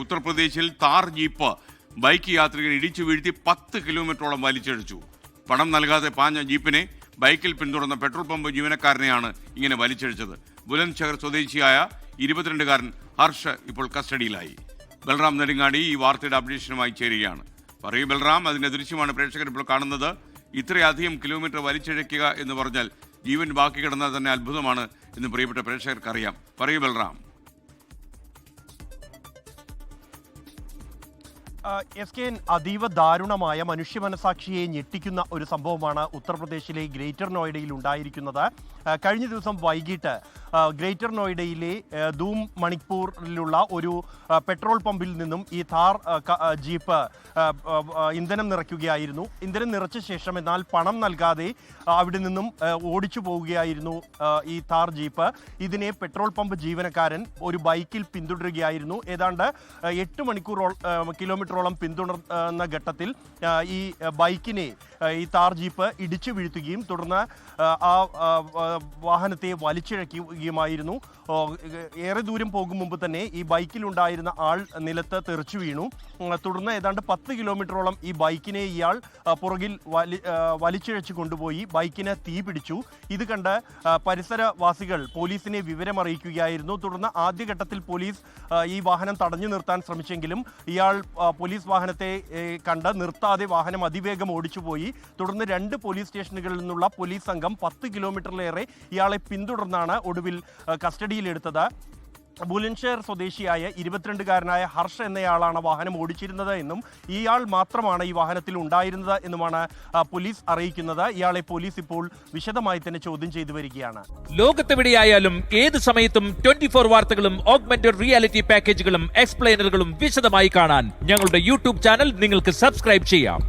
ഉത്തർപ്രദേശിൽ Thar jeep bike യാത്രികരെ ഇടിച്ചു വീഴ്ത്തി 10 കിലോമീറ്ററോളം വലിച്ചിഴച്ചു. പണം നൽകാതെ പാഞ്ഞ ജീപ്പിനെ ബൈക്കിൽ പിന്തുടർന്ന പെട്രോൾ പമ്പ് ജീവനക്കാരനെയാണ് ഇങ്ങനെ വലിച്ചിഴച്ചത്. ബുലന്ദ്ശഹർ സ്വദേശിയായ 22-കാരൻ ഹർഷ് ഇപ്പോൾ കസ്റ്റഡിയിലായി. ബൽറാം നെടുങ്ങാടി ഈ വാർത്തയുടെ അപ്ഡേഷനുമായി ചേരുകയാണ്. പറയൂ ബൽറാം, അതിന്റെ ദൃശ്യമാണ് പ്രേക്ഷകർ ഇപ്പോൾ കാണുന്നത്. ഇത്രയധികം കിലോമീറ്റർ വലിച്ചിഴയ്ക്കുക എന്ന് പറഞ്ഞാൽ ജീവൻ ബാക്കി കിടന്നാൽ തന്നെ അത്ഭുതമാണ് എന്ന് പ്രിയപ്പെട്ട പ്രേക്ഷകർക്കറിയാം. പറയൂ ബൽറാം. എസ്.കെ.എൻ. അതീവ ദാരുണമായ മനുഷ്യ മനസാക്ഷിയെ ഞെട്ടിക്കുന്ന ഒരു സംഭവമാണ് ഉത്തർപ്രദേശിലെ ഗ്രേറ്റർ നോയിഡയിൽ ഉണ്ടായിരിക്കുന്നത്. കഴിഞ്ഞ ദിവസം വൈകിട്ട് ഗ്രേറ്റർ നോയിഡയിലെ ധൂം മണിക്പൂരിലുള്ള ഒരു പെട്രോൾ പമ്പിൽ നിന്നും ഈ താർ ജീപ്പ് ഇന്ധനം നിറയ്ക്കുകയായിരുന്നു. ഇന്ധനം നിറച്ച ശേഷം എന്നാൽ പണം നൽകാതെ അവിടെ നിന്നും ഓടിച്ചു പോവുകയായിരുന്നു ഈ താർ ജീപ്പ്. ഇതിനെ പെട്രോൾ പമ്പ് ജീവനക്കാരൻ ഒരു ബൈക്കിൽ പിന്തുടരുകയായിരുന്നു. ഏതാണ്ട് 8 കിലോമീറ്ററോളം പിന്തുടർന്ന ഘട്ടത്തിൽ ഈ ബൈക്കിനെ ഈ താർ ജീപ്പ് ഇടിച്ചു വീഴ്ത്തുകയും തുടർന്ന് ആ വാഹനത്തെ വലിച്ചിഴയ്ക്കുകയുമായിരുന്നു. ഏറെ ദൂരം പോകും മുമ്പ് തന്നെ ഈ ബൈക്കിലുണ്ടായിരുന്ന ആൾ നിലത്ത് തെറിച്ചു വീണു. തുടർന്ന് ഏതാണ്ട് 10 കിലോമീറ്ററോളം ഈ ബൈക്കിനെ ഇയാൾ പുറകിൽ വലിച്ചിഴച്ചു കൊണ്ടുപോയി. ബൈക്കിന് തീ പിടിച്ചു. ഇത് കണ്ട് പരിസരവാസികൾ പോലീസിനെ വിവരമറിയിക്കുകയായിരുന്നു. തുടർന്ന് ആദ്യഘട്ടത്തിൽ പോലീസ് ഈ വാഹനം തടഞ്ഞു നിർത്താൻ ശ്രമിച്ചെങ്കിലും ഇയാൾ പോലീസ് വാഹനത്തെ കണ്ട് നിർത്താതെ വാഹനം അതിവേഗം ഓടിച്ചുപോയി. തുടർന്ന് 2 പോലീസ് സ്റ്റേഷനുകളിൽ നിന്നുള്ള പോലീസ് സംഘം 10 കിലോമീറ്ററിലേറെ ഇയാളെ പിന്തുടർന്നാണ് ഒടുവിൽ കസ്റ്റഡിയിലെടുത്തത്. ബുലന്ദ്ശഹർ സ്വദേശിയായ 22-കാരനായ ഹർഷ് എന്നയാളാണ് വാഹനം ഓടിച്ചിരുന്നത് എന്നും ഇയാൾ മാത്രമാണ് ഈ വാഹനത്തിൽ ഉണ്ടായിരുന്നത് എന്നുമാണ് പോലീസ് അറിയിക്കുന്നത്. ഇയാളെ പോലീസ് ഇപ്പോൾ വിശദമായി തന്നെ ചോദ്യം ചെയ്തു വരികയാണ്. ലോകത്തെവിടെയായാലും ഏത് സമയത്തും 24 വാർത്തകളും ഓഗ്മെന്റഡ് റിയാലിറ്റി പാക്കേജുകളും എക്സ്പ്ലെയിനറുകളും വിശദമായി കാണാൻ ഞങ്ങളുടെ യൂട്യൂബ് ചാനൽ നിങ്ങൾക്ക് സബ്സ്ക്രൈബ് ചെയ്യാം.